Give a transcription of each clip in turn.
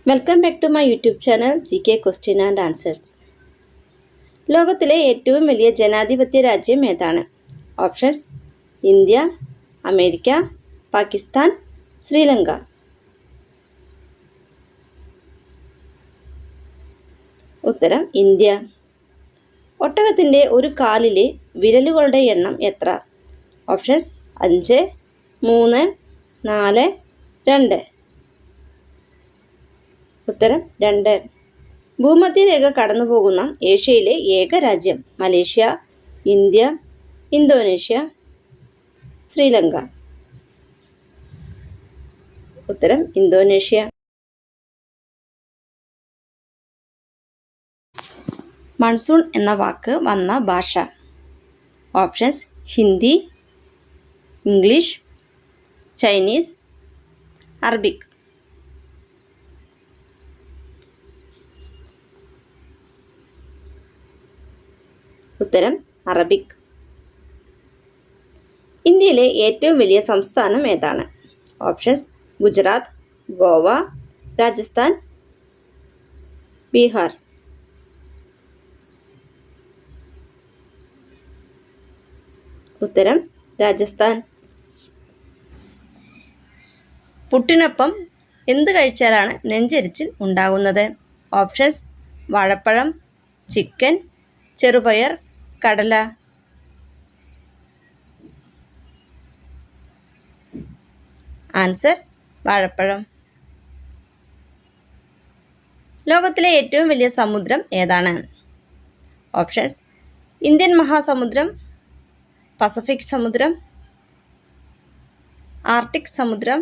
Welcome back to my YouTube channel GK question and answers. ലോകത്തിലെ ഏറ്റവും വലിയ ജനാധിപത്യ രാജ്യം ഏതാണ്? Options: India, America, Pakistan, Sri Lanka. ഉത്തരം ഇന്ത്യ. ഒട്ടകത്തിൻ്റെ ഒരു കാലിലെ വിരലുകളുടെ എണ്ണം എത്ര? ഓപ്ഷൻസ്: 5, 3, 4, 2. ഉത്തരം 2. ഭൂമധ്യരേഖ കടന്നു പോകുന്ന ഏഷ്യയിലെ ഏക രാജ്യം? Malaysia, India, Indonesia, Sri Lanka. ഉത്തരം ഇന്തോനേഷ്യ. മൺസൂൺ എന്ന വാക്ക് വന്ന ഭാഷ? Options: Hindi, English, Chinese, Arabic. ഉത്തരം അറബിക്. ഇന്ത്യയിലെ ഏറ്റവും വലിയ സംസ്ഥാനം ഏതാണ്? ഓപ്ഷൻസ്: ഗുജറാത്ത്, ഗോവ, രാജസ്ഥാൻ, ബീഹാർ. ഉത്തരം രാജസ്ഥാൻ. പുട്ടിനൊപ്പം എന്ത് കഴിച്ചാലാണ് നെഞ്ചെരിച്ചിൽ ഉണ്ടാകുന്നത്? ഓപ്ഷൻസ്: വാഴപ്പഴം, ചിക്കൻ, ചെറുപയർ, കടല. ആൻസർ: വാഴപ്പഴം. ലോകത്തിലെ ഏറ്റവും വലിയ സമുദ്രം ഏതാണ്? ഓപ്ഷൻസ്: ഇന്ത്യൻ മഹാസമുദ്രം, പസഫിക് സമുദ്രം, ആർട്ടിക് സമുദ്രം,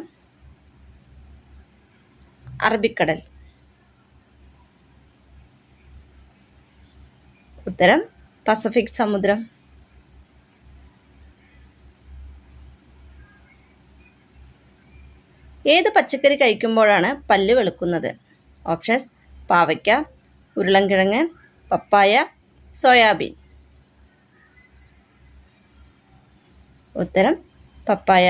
അറബിക്കടൽ. ഉത്തരം പസഫിക് സമുദ്രം. ഏത് പച്ചക്കറി കഴിക്കുമ്പോഴാണ് പല്ല് വെളുക്കുന്നത്? ഓപ്ഷൻസ്: പാവയ്ക്ക, ഉരുളൻകിഴങ്ങ്, പപ്പായ, സോയാബീൻ. ഉത്തരം പപ്പായ.